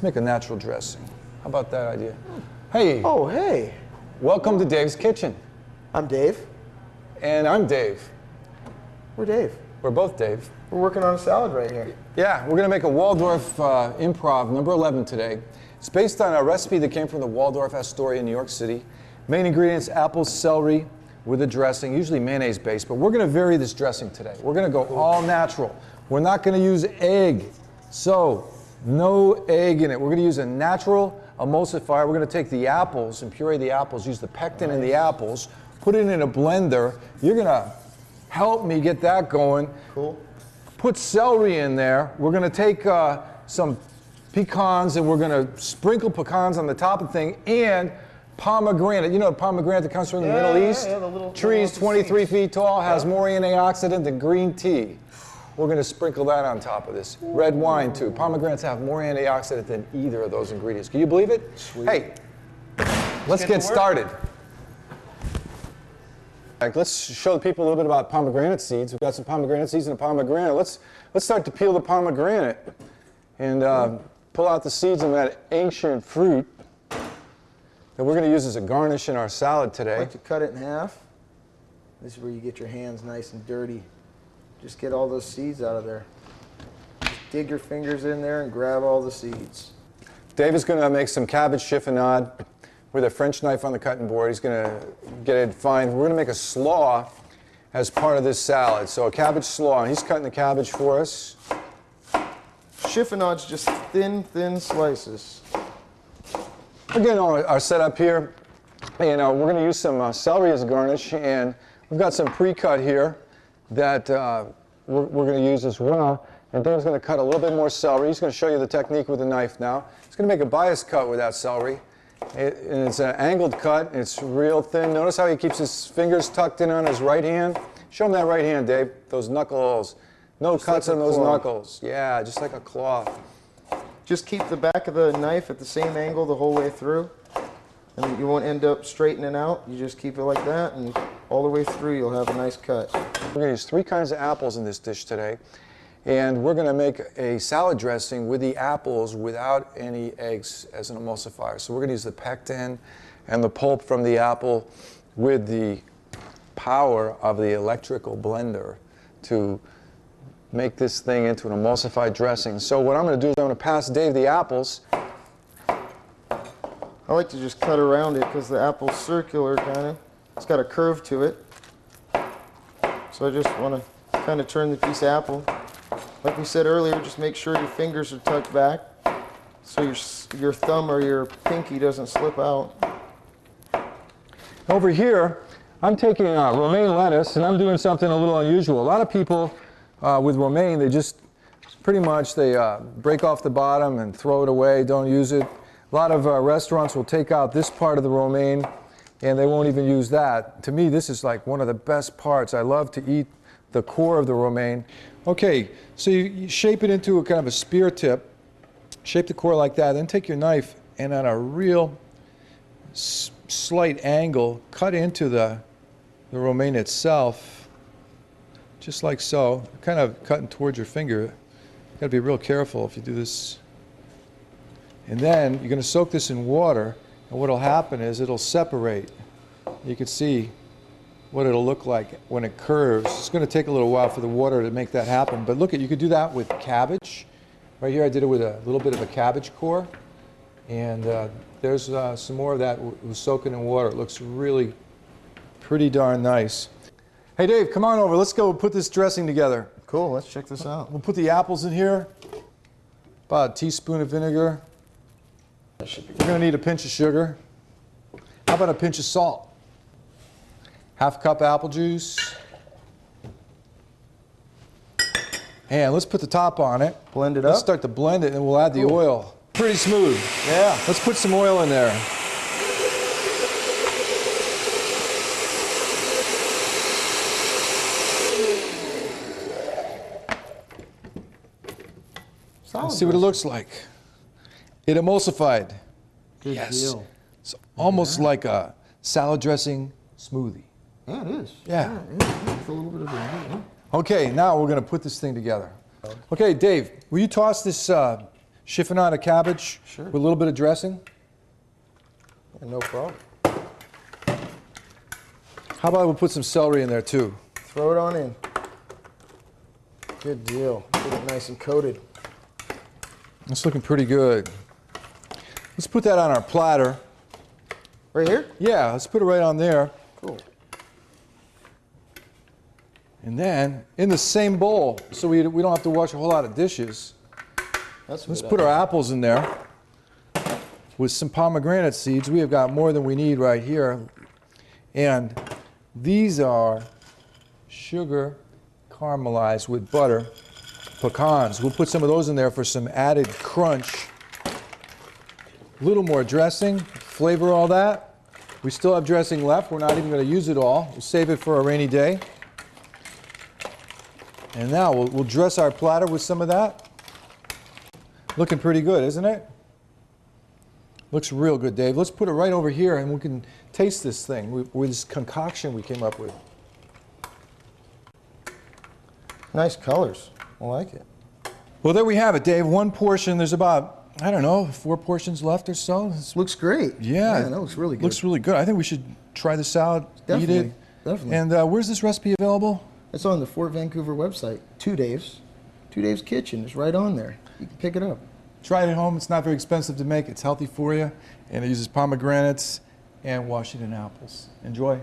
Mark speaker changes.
Speaker 1: make a natural dressing. How about that idea? Hey.
Speaker 2: Oh, hey.
Speaker 1: Welcome to Dave's Kitchen.
Speaker 2: I'm Dave.
Speaker 1: And I'm Dave.
Speaker 2: We're Dave.
Speaker 1: We're both Dave.
Speaker 2: We're working on a salad right here.
Speaker 1: Yeah, we're gonna make a Waldorf Improv number 11 today. It's based on a recipe that came from the Waldorf Astoria in New York City. Main ingredients, apples, celery with a dressing, usually mayonnaise based, but we're gonna vary this dressing today. We're gonna go all natural. We're not gonna use egg. So, no egg in it. We're gonna use a natural emulsifier. We're gonna take the apples and puree the apples, use the pectin in the apples, put it in a blender. You're gonna help me get that going.
Speaker 2: Cool.
Speaker 1: Put celery in there. We're gonna take some pecans and we're gonna sprinkle pecans on the top of the thing, and pomegranate. You know pomegranate that comes from the Middle East?
Speaker 2: Yeah, the little
Speaker 1: trees 23 feet tall, has more antioxidant than green tea. We're gonna sprinkle that on top of this. Red wine too. Pomegranates have more antioxidant than either of those ingredients. Can you believe it?
Speaker 2: Sweet.
Speaker 1: Hey, let's get started. Let's show the people a little bit about pomegranate seeds. We've got some pomegranate seeds and a pomegranate. Let's start to peel the pomegranate and pull out the seeds of that ancient fruit that we're going to use as a garnish in our salad today.
Speaker 2: I like to cut it in half. This is where you get your hands nice and dirty. Just get all those seeds out of there. Just dig your fingers in there and grab all the seeds.
Speaker 1: Dave is going to make some cabbage chiffonade with a French knife on the cutting board. He's going to get it fine. We're going to make a slaw as part of this salad. So a cabbage slaw, and he's cutting the cabbage for us.
Speaker 2: Chiffonade's just thin slices.
Speaker 1: We're getting our setup here, and we're going to use some celery as a garnish, and we've got some pre-cut here that we're going to use as well. And Dave's going to cut a little bit more celery. He's going to show you the technique with the knife now. He's going to make a bias cut with that celery. And it's an angled cut. It's real thin. Notice how he keeps his fingers tucked in on his right hand. Show him that right hand, Dave. Those knuckles. No cuts on those knuckles. Yeah, just like a claw.
Speaker 2: Just keep the back of the knife at the same angle the whole way through, and you won't end up straightening out. You just keep it like that, and all the way through you'll have a nice cut.
Speaker 1: We're going to use 3 kinds of apples in this dish today, and we're going to make a salad dressing with the apples without any eggs as an emulsifier. So we're going to use the pectin and the pulp from the apple with the power of the electrical blender to make this thing into an emulsified dressing. So what I'm going to do is I'm going to pass Dave the apples.
Speaker 2: I like to just cut around it because the apple's circular kind of. It's got a curve to it. So I just want to kind of turn the piece of apple. Like we said earlier, just make sure your fingers are tucked back so your thumb or your pinky doesn't slip out.
Speaker 1: Over here, I'm taking romaine lettuce, and I'm doing something a little unusual. A lot of people with romaine, they just pretty much break off the bottom and throw it away, don't use it. A lot of restaurants will take out this part of the romaine and they won't even use that. To me, this is like one of the best parts. I love to eat the core of the romaine. Okay, so you shape it into a kind of a spear tip, shape the core like that, then take your knife and on a real slight angle, cut into the romaine itself. Just like so, kind of cutting towards your finger. You got to be real careful if you do this. And then you're going to soak this in water, and what will happen is it'll separate. You can see what it'll look like when it curves. It's going to take a little while for the water to make that happen, but look, you could do that with cabbage. Right here I did it with a little bit of a cabbage core, and there's some more of that was soaking in water. It looks really pretty darn nice. Hey Dave, come on over. Let's go put this dressing together.
Speaker 2: Cool, let's check this out.
Speaker 1: We'll put the apples in here. About a teaspoon of vinegar. We're going to need a pinch of sugar. How about a pinch of salt? Half cup apple juice. And let's put the top on it.
Speaker 2: Blend it up.
Speaker 1: Let's start to blend it and we'll add the oil. Pretty smooth.
Speaker 2: Yeah.
Speaker 1: Let's put some oil in there. Let's see what it looks like. It emulsified.
Speaker 2: Good deal.
Speaker 1: It's almost like a salad dressing smoothie.
Speaker 2: Yeah, it is.
Speaker 1: Yeah.
Speaker 2: With a little bit of vinegar.
Speaker 1: Okay, now we're going to put this thing together. Okay, Dave, will you toss this chiffonata cabbage
Speaker 2: Sure.
Speaker 1: with a little bit of dressing.
Speaker 2: Yeah, no problem.
Speaker 1: How about we put some celery in there too?
Speaker 2: Throw it on in. Good deal. Get it nice and coated.
Speaker 1: It's looking pretty good. Let's put that on our platter.
Speaker 2: Right here?
Speaker 1: Yeah, let's put it right on there.
Speaker 2: Cool.
Speaker 1: And then in the same bowl, so we don't have to wash a whole lot of dishes.
Speaker 2: That's
Speaker 1: Let's
Speaker 2: good.
Speaker 1: put our apples in there with some pomegranate seeds. We have got more than we need right here. And these are sugar caramelized with butter pecans. We'll put some of those in there for some added crunch. A little more dressing, flavor all that. We still have dressing left. We're not even going to use it all. We'll save it for a rainy day. And now we'll dress our platter with some of that. Looking pretty good, isn't it? Looks real good, Dave. Let's put it right over here and we can taste this thing with this concoction we came up with.
Speaker 2: Nice colors. I like it.
Speaker 1: Well, there we have it, Dave. One portion. There's about, I don't know, 4 portions left or so.
Speaker 2: Looks great.
Speaker 1: Yeah.
Speaker 2: That looks really good.
Speaker 1: Looks really good. I think we should try the salad,
Speaker 2: Definitely.
Speaker 1: eat it.
Speaker 2: Definitely.
Speaker 1: And where's this recipe available?
Speaker 2: It's on the Fort Vancouver website. 2 Dave's. 2 Dave's Kitchen. It's right on there. You can pick it up.
Speaker 1: Try it at home. It's not very expensive to make. It's healthy for you. And it uses pomegranates and Washington apples. Enjoy.